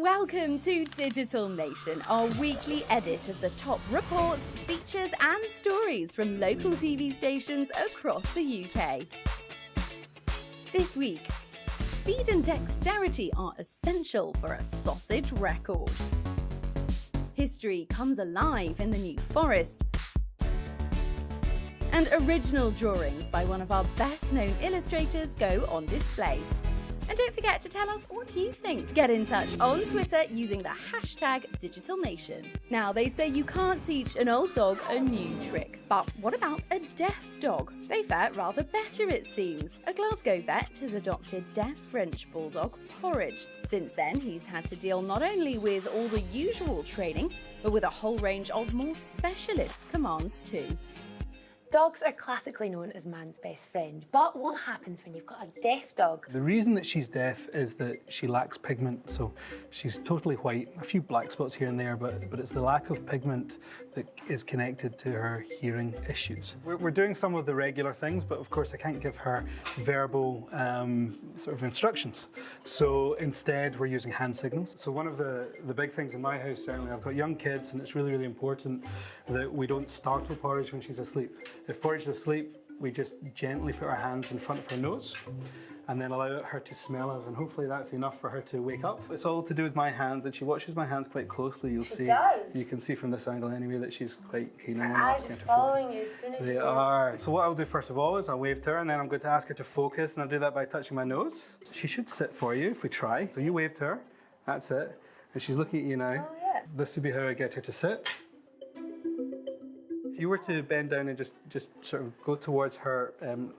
Welcome to Digital Nation, our weekly edit of the top reports, features and stories from local TV stations across the UK. This week, speed and dexterity are essential for a sausage record. History comes alive in the New Forest. And original drawings by one of our best-known illustrators go on display. And don't forget to tell us what you think. Get in touch on Twitter using the hashtag #DigitalNation. Now, they say you can't teach an old dog a new trick, but what about a deaf dog? They fare rather better, it seems. A Glasgow vet has adopted deaf French bulldog Porridge. Since then, he's had to deal not only with all the usual training, but with a whole range of more specialist commands too. Dogs are classically known as man's best friend, but what happens when you've got a deaf dog? The reason that she's deaf is that she lacks pigment, so she's totally white, a few black spots here and there, but it's the lack of pigment that is connected to her hearing issues. We're doing some of the regular things, but of course I can't give her verbal sort of instructions. So instead we're using hand signals. So one of the big things in my house, certainly, I've got young kids, and it's really, really important that we don't startle Porridge when she's asleep. If Porridge is asleep, we just gently put our hands in front of her nose and then allow her to smell us, and hopefully that's enough for her to wake up. It's all to do with my hands, and she watches my hands quite closely. You'll see. Does. You can see from this angle anyway that she's quite keen on Her eyes are following you as soon as They are. So what I'll do first of all is I'll wave to her, and then I'm going to ask her to focus, and I'll do that by touching my nose. She should sit for you if we try. So you wave to her, that's it, and she's looking at you now. Oh, yeah. This would be how I get her to sit. If you were to bend down and just sort of go towards her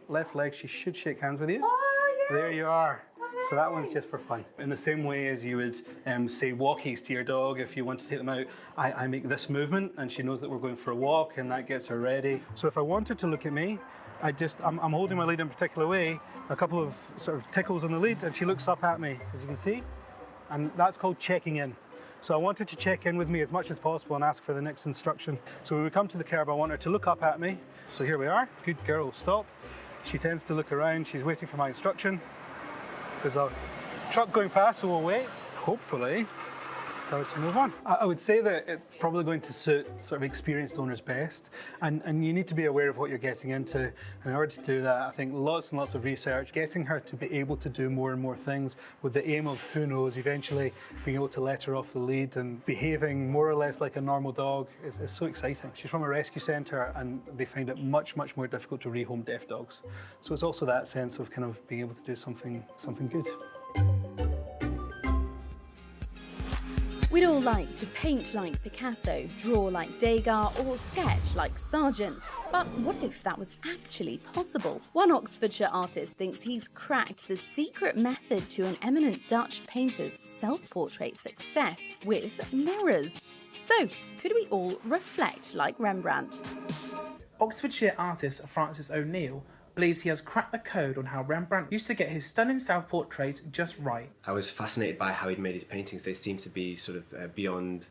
left leg, she should shake hands with you. Oh, yes. There you are. So that one's just for fun. In the same way as you would say walkies to your dog, if you want to take them out, I make this movement and she knows that we're going for a walk, and that gets her ready. So if I want her to look at me, I'm holding my lead in a particular way, a couple of sort of tickles on the lead, and she looks up at me, as you can see. And that's called checking in. So I want her to check in with me as much as possible and ask for the next instruction. So when we come to the curb, I want her to look up at me. So here we are. Good girl, stop. She tends to look around. She's waiting for my instruction. There's a truck going past, so we'll wait. Hopefully, tell her to move on. I would say that it's probably going to suit sort of experienced owners best, and you need to be aware of what you're getting into. And in order to do that, I think lots and lots of research, getting her to be able to do more and more things with the aim of, who knows, eventually being able to let her off the lead and behaving more or less like a normal dog is so exciting. She's from a rescue centre, and they find it much, much more difficult to rehome deaf dogs. So it's also that sense of kind of being able to do something good. We'd all like to paint like Picasso, draw like Degas, or sketch like Sargent. But what if that was actually possible? One Oxfordshire artist thinks he's cracked the secret method to an eminent Dutch painter's self-portrait success with mirrors. So, could we all reflect like Rembrandt? Oxfordshire artist Francis O'Neill believes he has cracked the code on how Rembrandt used to get his stunning self-portraits just right. I was fascinated by how he'd made his paintings. They seemed to be sort of beyond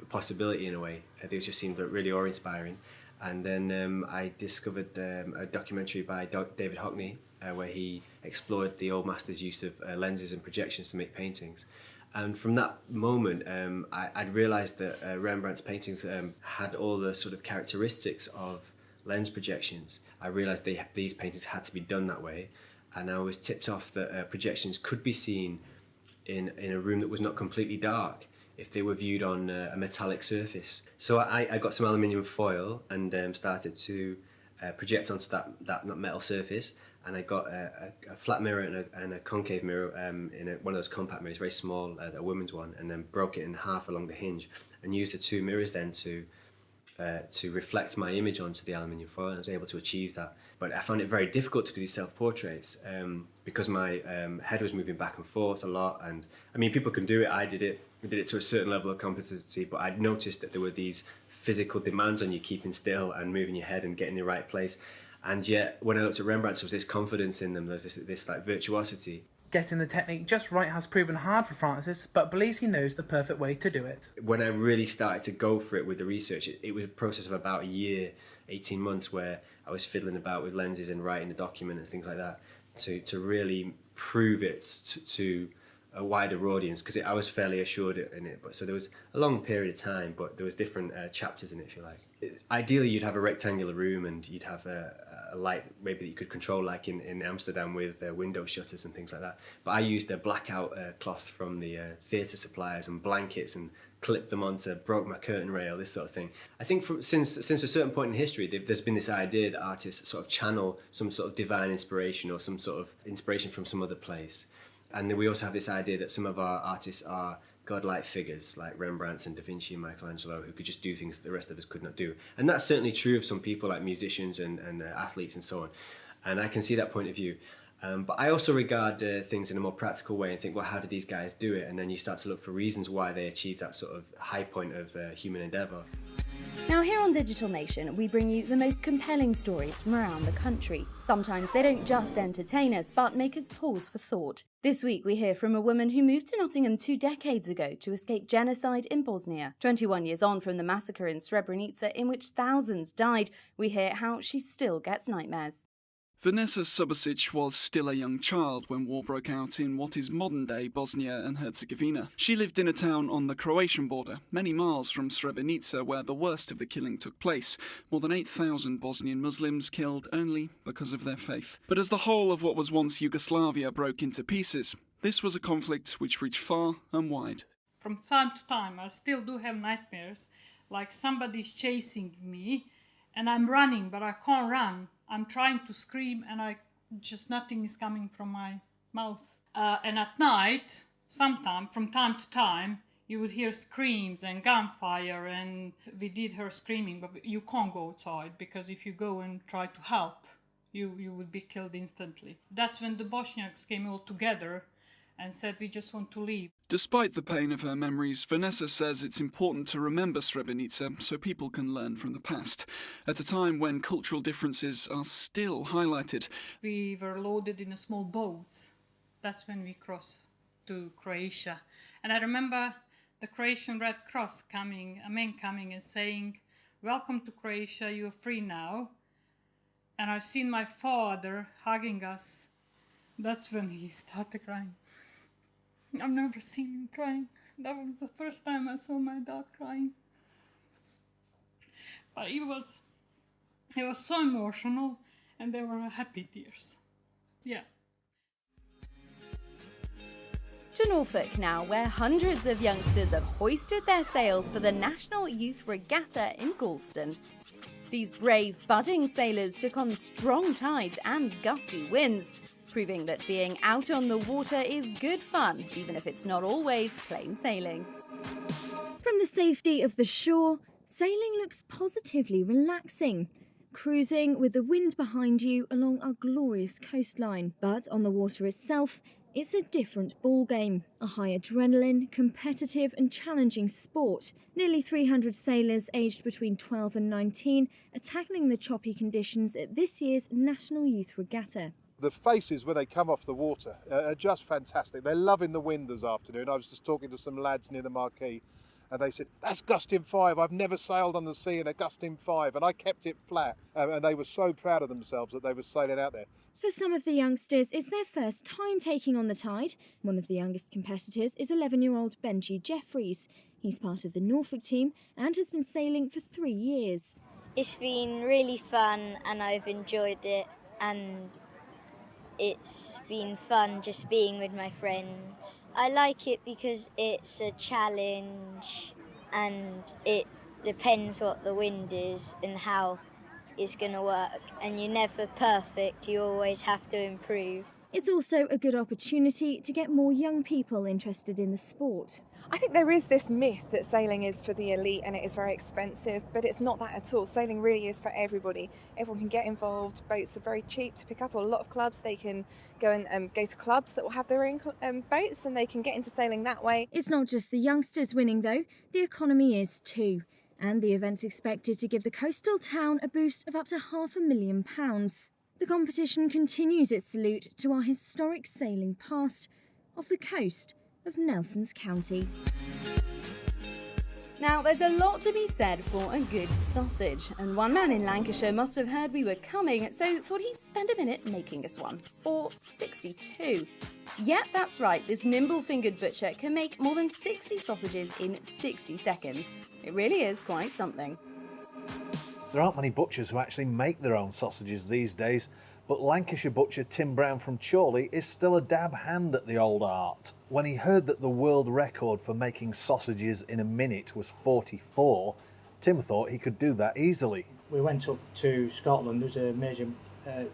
possibility in a way. They just seemed really awe-inspiring. And then I discovered a documentary by David Hockney where he explored the old master's use of lenses and projections to make paintings. And from that moment, I'd realised that Rembrandt's paintings had all the sort of characteristics of lens projections. I realised these paintings had to be done that way, and I was tipped off that projections could be seen in a room that was not completely dark if they were viewed on a metallic surface. So I got some aluminium foil and started to project onto that metal surface, and I got a flat mirror and a concave mirror in one of those compact mirrors, very small, a woman's one, and then broke it in half along the hinge and used the two mirrors then to reflect my image onto the aluminium foil, and I was able to achieve that. But I found it very difficult to do these self-portraits because my head was moving back and forth a lot. And I mean, people can do it. I did it to a certain level of competency, but I'd noticed that there were these physical demands on you keeping still and moving your head and getting in the right place. And yet, when I looked at Rembrandt's, there was this confidence in them. There was this like virtuosity. Getting the technique just right has proven hard for Francis, but believes he knows the perfect way to do it. When I really started to go for it with the research, it was a process of about a year, 18 months, where I was fiddling about with lenses and writing the document and things like that to really prove it to a wider audience, because I was fairly assured in it. But so there was a long period of time, but there was different chapters in it, if you like. Ideally, you'd have a rectangular room, and you'd have a light maybe that you could control, like in Amsterdam with window shutters and things like that. But I used a blackout cloth from the theatre suppliers and blankets, and clipped them onto, broke my curtain rail, this sort of thing. I think since a certain point in history, there's been this idea that artists sort of channel some sort of divine inspiration or some sort of inspiration from some other place. And then we also have this idea that some of our artists are godlike figures, like Rembrandt and Da Vinci and Michelangelo, who could just do things that the rest of us could not do. And that's certainly true of some people, like musicians and athletes and so on. And I can see that point of view. But I also regard things in a more practical way and think, well, how did these guys do it? And then you start to look for reasons why they achieved that sort of high point of human endeavour. Now here on Digital Nation, we bring you the most compelling stories from around the country. Sometimes they don't just entertain us, but make us pause for thought. This week we hear from a woman who moved to Nottingham 2 decades ago to escape genocide in Bosnia. 21 years on from the massacre in Srebrenica, in which thousands died, we hear how she still gets nightmares. Vanessa Subasic was still a young child when war broke out in what is modern-day Bosnia and Herzegovina. She lived in a town on the Croatian border, many miles from Srebrenica, where the worst of the killing took place. More than 8,000 Bosnian Muslims killed only because of their faith. But as the whole of what was once Yugoslavia broke into pieces, this was a conflict which reached far and wide. From time to time, I still do have nightmares, like somebody's chasing me, and I'm running, but I can't run. I'm trying to scream and nothing is coming from my mouth. And at night, sometime, from time to time, you would hear screams and gunfire, and we did hear screaming, but you can't go outside, because if you go and try to help, you would be killed instantly. That's when the Bosniaks came all together and said, we just want to leave. Despite the pain of her memories, Vanessa says it's important to remember Srebrenica so people can learn from the past, at a time when cultural differences are still highlighted. We were loaded in a small boats. That's when we crossed to Croatia. And I remember the Croatian Red Cross coming, a man coming and saying, welcome to Croatia, you are free now. And I've seen my father hugging us. That's when he started crying. I've never seen him crying. That was the first time I saw my dad crying. But it was so emotional, and they were happy tears. Yeah. To Norfolk now, where hundreds of youngsters have hoisted their sails for the National Youth Regatta in Galston. These brave budding sailors took on strong tides and gusty winds, proving that being out on the water is good fun, even if it's not always plain sailing. From the safety of the shore, sailing looks positively relaxing, cruising with the wind behind you along our glorious coastline. But on the water itself, it's a different ballgame, a high adrenaline, competitive and challenging sport. Nearly 300 sailors aged between 12 and 19 are tackling the choppy conditions at this year's National Youth Regatta. The faces when they come off the water are just fantastic. They're loving the wind this afternoon. I was just talking to some lads near the marquee, and they said, that's gusting 5. I've never sailed on the sea in a gusting 5, and I kept it flat. And they were so proud of themselves that they were sailing out there. For some of the youngsters, it's their first time taking on the tide. One of the youngest competitors is 11-year-old Benji Jeffries. He's part of the Norfolk team and has been sailing for 3 years. It's been really fun and I've enjoyed it, and it's been fun just being with my friends. I like it because it's a challenge and it depends what the wind is and how it's going to work. And you're never perfect, you always have to improve. It's also a good opportunity to get more young people interested in the sport. I think there is this myth that sailing is for the elite and it is very expensive, but it's not that at all. Sailing really is for everybody. Everyone can get involved. Boats are very cheap to pick up. A lot of clubs, they can go and go to clubs that will have their own boats, and they can get into sailing that way. It's not just the youngsters winning though, the economy is too. And the event's expected to give the coastal town a boost of up to £500,000. The competition continues its salute to our historic sailing past off the coast of Nelsons County. Now, there's a lot to be said for a good sausage, and one man in Lancashire must have heard we were coming, so thought he'd spend a minute making us one. Or 62. Yep, that's right, this nimble-fingered butcher can make more than 60 sausages in 60 seconds. It really is quite something. There aren't many butchers who actually make their own sausages these days, but Lancashire butcher Tim Brown from Chorley is still a dab hand at the old art. When he heard that the world record for making sausages in a minute was 44, Tim thought he could do that easily. We went up to Scotland. There's a major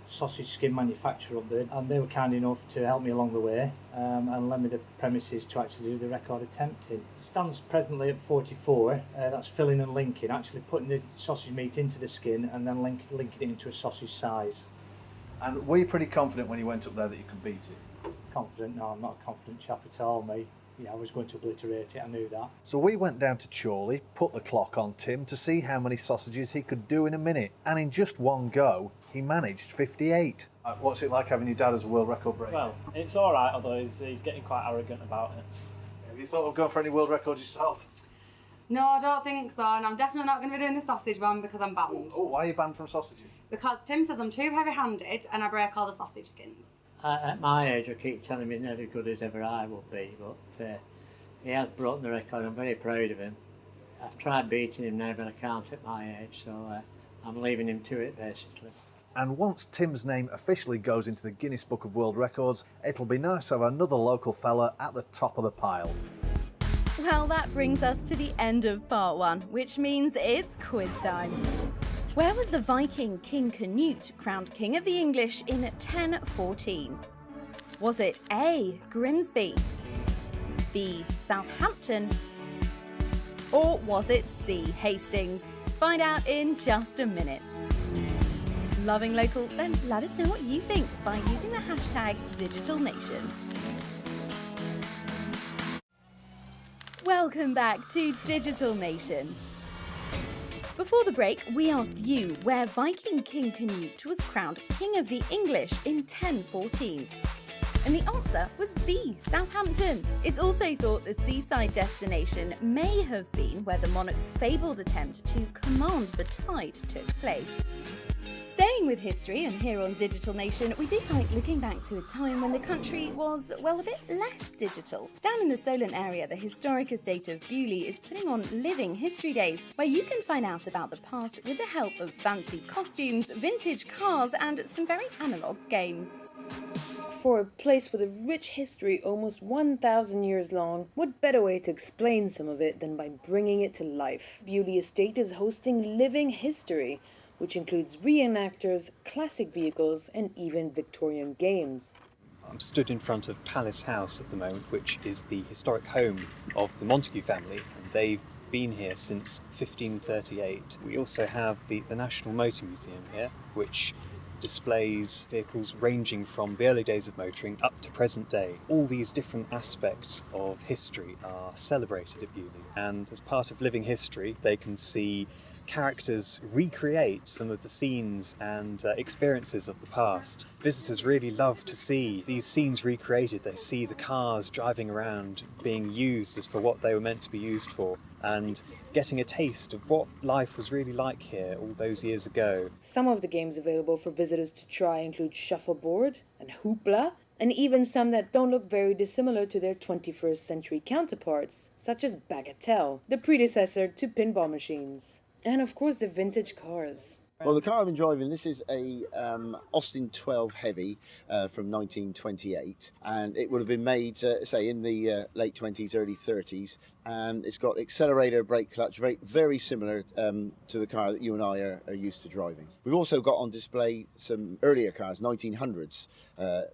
sausage skin manufacturer up there, and they were kind enough to help me along the way and lend me the premises to actually do the record attempt in. It stands presently at 44. That's filling and linking, actually putting the sausage meat into the skin and then linking it into a sausage size. And were you pretty confident when you went up there that you could beat it? Confident? No, I'm not a confident chap at all, mate. Yeah, I was going to obliterate it, I knew that. So we went down to Chorley, put the clock on Tim to see how many sausages he could do in a minute, and in just one go, he managed 58. What's it like having your dad as a world record breaker? Well, it's alright, although he's getting quite arrogant about it. Have you thought of going for any world records yourself? No, I don't think so, and I'm definitely not going to be doing the sausage one because I'm banned. Oh, why are you banned from sausages? Because Tim says I'm too heavy-handed and I break all the sausage skins. At my age, I keep telling him he's not as good as ever I will be, but he has broken the record. I'm very proud of him. I've tried beating him now, but I can't at my age, so I'm leaving him to it, basically. And once Tim's name officially goes into the Guinness Book of World Records, it'll be nice to have another local fella at the top of the pile. Well, that brings us to the end of part 1, which means it's quiz time. Where was the Viking King Canute crowned King of the English in 1014? Was it A, Grimsby, B, Southampton, or was it C, Hastings? Find out in just a minute. Loving local? Then let us know what you think by using the hashtag #DigitalNation. Welcome back to Digital Nation. Before the break, we asked you where Viking King Canute was crowned King of the English in 1014. And the answer was B, Southampton. It's also thought the seaside destination may have been where the monarch's fabled attempt to command the tide took place. Staying with history and here on Digital Nation, we do like looking back to a time when the country was, well, a bit less digital. Down in the Solent area, the historic estate of Bewley is putting on Living History Days, where you can find out about the past with the help of fancy costumes, vintage cars and some very analogue games. For a place with a rich history almost 1,000 years long, what better way to explain some of it than by bringing it to life? Bewley Estate is hosting Living History, which includes reenactors, classic vehicles, and even Victorian games. I'm stood in front of Palace House at the moment, which is the historic home of the Montague family, and they've been here since 1538. We also have the National Motor Museum here, which displays vehicles ranging from the early days of motoring up to present day. All these different aspects of history are celebrated at Bewley, and as part of Living History, they can see characters recreate some of the scenes and experiences of the past. Visitors really love to see these scenes recreated. They see the cars driving around being used as for what they were meant to be used for, and getting a taste of what life was really like here all those years ago. Some of the games available for visitors to try include shuffleboard and hoopla, and even some that don't look very dissimilar to their 21st century counterparts, such as Bagatelle, the predecessor to pinball machines. And of course the vintage cars. Well, the car I've been driving, this is a Austin 12 Heavy from 1928, and it would have been made, say, in the late 20s, early 30s, and it's got accelerator, brake clutch, very similar to the car that you and I are used to driving. We've also got on display some earlier cars, 1900s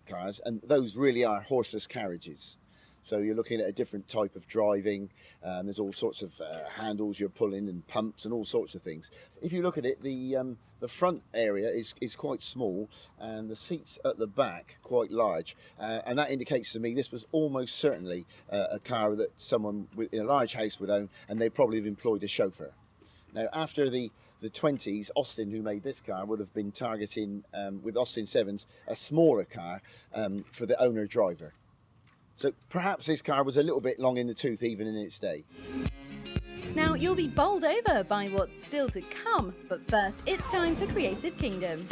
cars, and those really are horseless carriages. So you're looking at a different type of driving. There's all sorts of handles you're pulling and pumps and all sorts of things. If you look at it, the front area is quite small and the seats at the back quite large. And that indicates to me this was almost certainly a car that someone in a large house would own, and they probably have employed a chauffeur. Now, after the 20s, Austin, who made this car, would have been targeting, with Austin 7s, a smaller car for the owner-driver. So perhaps this car was a little bit long in the tooth even in its day. Now, you'll be bowled over by what's still to come, but first it's time for Creative Kingdom.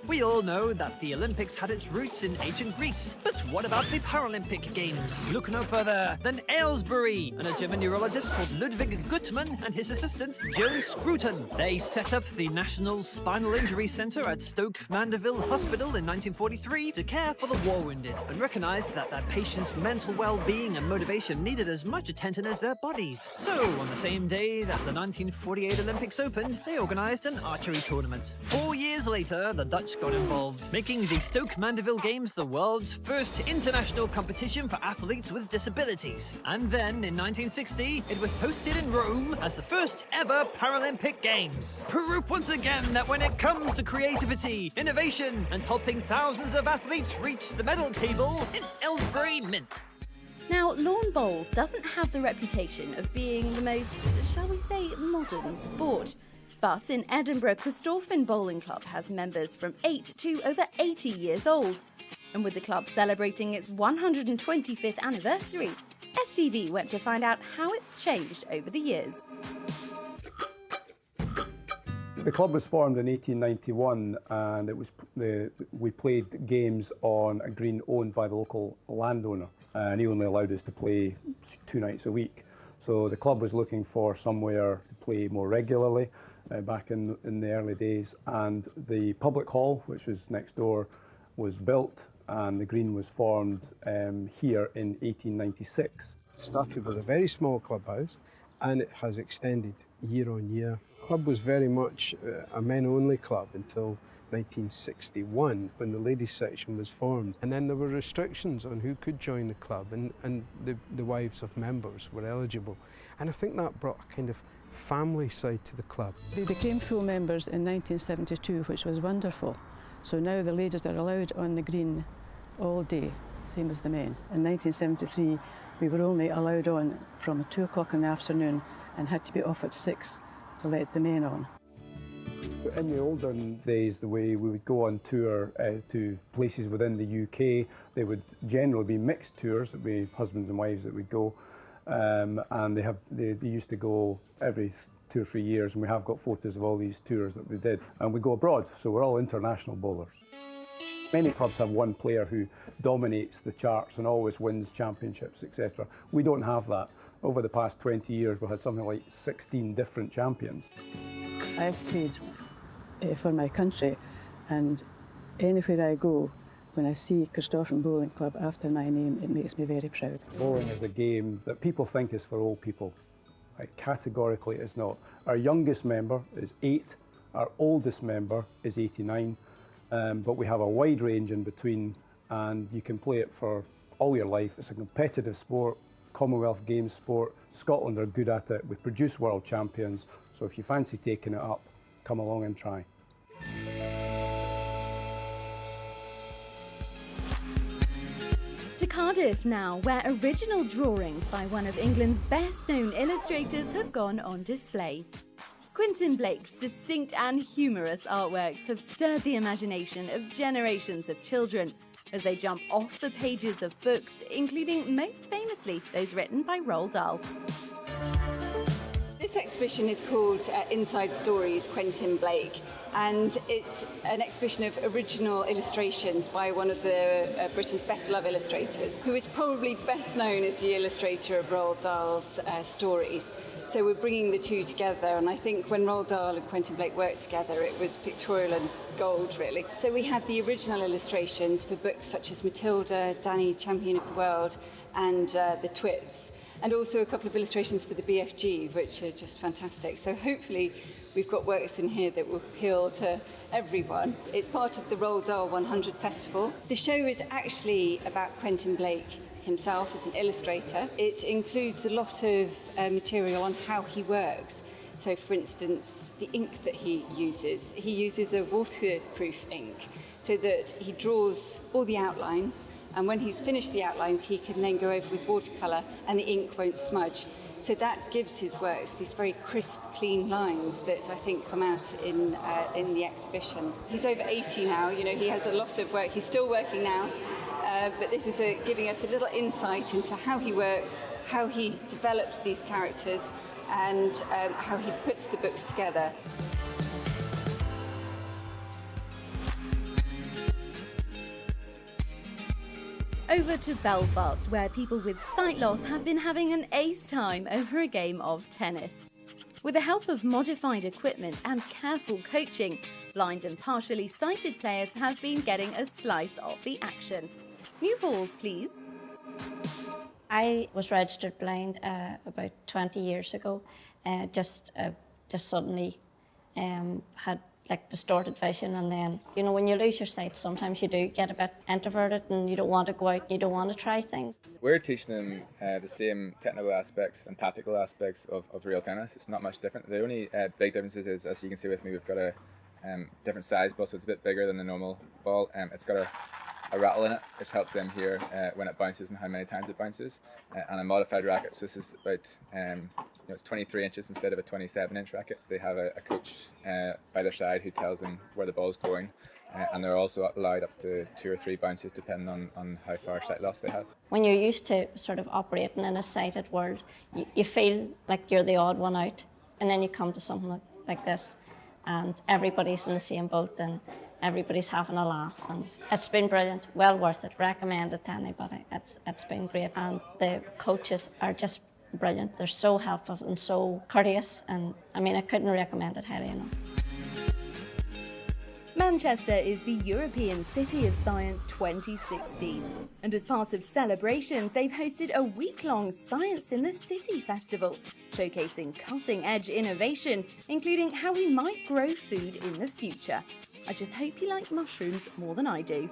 We all know that the Olympics had its roots in ancient Greece. But what about the Paralympic Games? Look no further than Aylesbury and a German neurologist called Ludwig Gutmann and his assistant Joe Scruton. They set up the National Spinal Injury Centre at Stoke Mandeville Hospital in 1943 to care for the war-wounded, and recognised that their patients' mental well-being and motivation needed as much attention as their bodies. So, on the same day that the 1948 Olympics opened, they organised an archery tournament. 4 years later, the Dutch got involved, making the Stoke Mandeville Games the world's first international competition for athletes with disabilities. And then, in 1960, it was hosted in Rome as the first ever Paralympic Games. Proof once again that when it comes to creativity, innovation, and helping thousands of athletes reach the medal table, in Aylesbury Mint. Now, lawn bowls doesn't have the reputation of being the most, shall we say, modern sport. But in Edinburgh, Christorfin Bowling Club has members from 8 to over 80 years old. And with the club celebrating its 125th anniversary, STV went to find out how it's changed over the years. The club was formed in 1891 and we played games on a green owned by the local landowner, and he only allowed us to play 2 nights a week. So the club was looking for somewhere to play more regularly back in the early days, and the public hall, which was next door, was built and the green was formed here in 1896. It started with a very small clubhouse and it has extended year on year. The club was very much a men-only club until 1961 when the ladies section was formed, and then there were restrictions on who could join the club, and the wives of members were eligible, and I think that brought a kind of family side to the club. They became full members in 1972, which was wonderful. So now the ladies are allowed on the green all day, same as the men. In 1973 we were only allowed on from 2 o'clock in the afternoon and had to be off at 6 to let the men on. In the olden days, the way we would go on tour to places within the UK, they would generally be mixed tours. It would be husbands and wives that would go, and they used to go every 2 or 3 years, and we have got photos of all these tours that we did. And we go abroad, so we're all international bowlers. Many clubs have one player who dominates the charts and always wins championships, etc. We don't have that. Over the past 20 years, we've had something like 16 different champions. I've played for my country, and anywhere I go, when I see Christorfin Bowling Club after my name, it makes me very proud. Bowling is a game that people think is for old people. Categorically, it's not. Our youngest member is 8, our oldest member is 89, but we have a wide range in between, and you can play it for all your life. It's a competitive sport, Commonwealth Games sport. Scotland are good at it. We produce world champions, so if you fancy taking it up, come along and try. To Cardiff now, where original drawings by one of England's best-known illustrators have gone on display. Quentin Blake's distinct and humorous artworks have stirred the imagination of generations of children as they jump off the pages of books, including most famously those written by Roald Dahl. This exhibition is called Inside Stories, Quentin Blake, and it's an exhibition of original illustrations by one of the Britain's best-loved illustrators, who is probably best known as the illustrator of Roald Dahl's stories. So we're bringing the two together, and I think when Roald Dahl and Quentin Blake worked together, it was pictorial and gold, really. So we have the original illustrations for books such as Matilda, Danny, Champion of the World, and The Twits, and also a couple of illustrations for the BFG, which are just fantastic. So hopefully we've got works in here that will appeal to everyone. It's part of the Roald Dahl 100 Festival. The show is actually about Quentin Blake himself as an illustrator. It includes a lot of material on how he works. So for instance, the ink that he uses a waterproof ink so that he draws all the outlines, and when he's finished the outlines he can then go over with watercolour and the ink won't smudge. So that gives his works these very crisp, clean lines that I think come out in the exhibition. He's over 80 now, you know, he has a lot of work, he's still working now. But this is giving us a little insight into how he works, how he develops these characters, and how he puts the books together. Over to Belfast, where people with sight loss have been having an ace time over a game of tennis. With the help of modified equipment and careful coaching, blind and partially sighted players have been getting a slice of the action. New balls, please. I was registered blind about 20 years ago. Just suddenly had like distorted vision, and then when you lose your sight, sometimes you do get a bit introverted and you don't want to go out, you don't want to try things. We're teaching them the same technical aspects and tactical aspects of real tennis. It's not much different. The only big differences is, as you can see with me, we've got a different size ball, so it's a bit bigger than the normal ball. It's got a rattle in it, which helps them hear when it bounces and how many times it bounces, and a modified racket. So this is about it's 23 inches instead of a 27-inch racket. They have a coach by their side who tells them where the ball's going, and they're also allowed up to 2 or 3 bounces depending on how far sight loss they have. When you're used to sort of operating in a sighted world, you feel like you're the odd one out, and then you come to something like this, and everybody's in the same boat, and everybody's having a laugh, and it's been brilliant, well worth it, recommend it to anybody. It's been great, and the coaches are just brilliant. They're so helpful and so courteous, and I couldn't recommend it highly enough. Manchester is the European City of Science 2016, and as part of celebrations, they've hosted a week-long Science in the City festival, showcasing cutting-edge innovation, including how we might grow food in the future. I just hope you like mushrooms more than I do.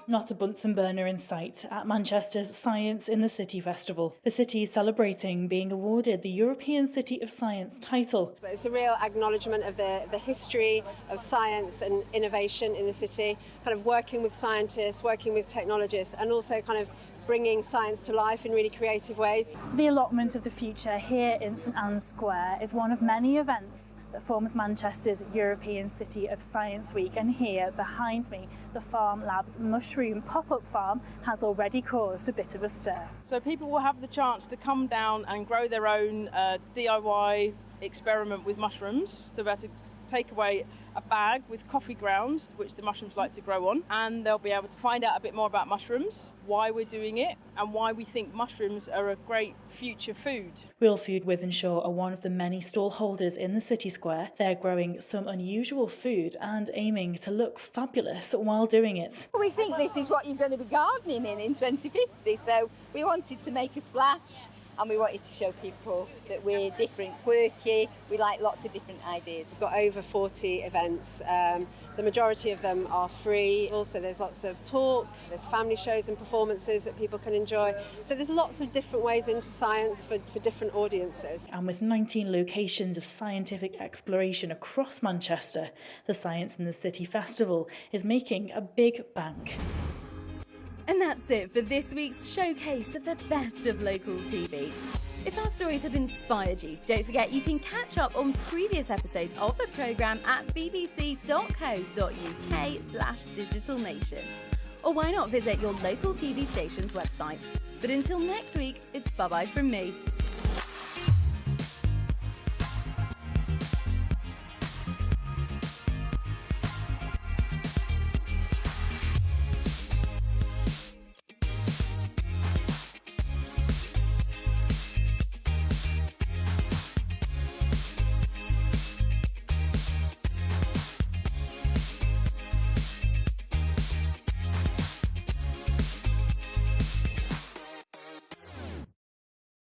Not a Bunsen burner in sight at Manchester's Science in the City Festival. The city is celebrating being awarded the European City of Science title. It's a real acknowledgement of the history of science and innovation in the city, kind of working with scientists, working with technologists, and also kind of bringing science to life in really creative ways. The allotment of the future here in St Anne's Square is one of many events that forms Manchester's European City of Science Week, and here behind me the Farm Labs mushroom pop-up farm has already caused a bit of a stir. So people will have the chance to come down and grow their own DIY experiment with mushrooms. So they're able to take away a bag with coffee grounds, which the mushrooms like to grow on, and they'll be able to find out a bit more about mushrooms, why we're doing it, and why we think mushrooms are a great future food. Real Food Wythenshawe are one of the many stall holders in the city square. They're growing some unusual food and aiming to look fabulous while doing it. We think this is what you're going to be gardening in 2050, so we wanted to make a splash. And we wanted to show people that we're different, quirky, we like lots of different ideas. We've got over 40 events. The majority of them are free. Also, there's lots of talks, there's family shows and performances that people can enjoy. So there's lots of different ways into science for different audiences. And with 19 locations of scientific exploration across Manchester, the Science in the City Festival is making a big bank. And that's it for this week's showcase of the best of local TV. If our stories have inspired you, don't forget you can catch up on previous episodes of the programme at bbc.co.uk/digitalnation. Or why not visit your local TV station's website. But until next week, it's bye-bye from me.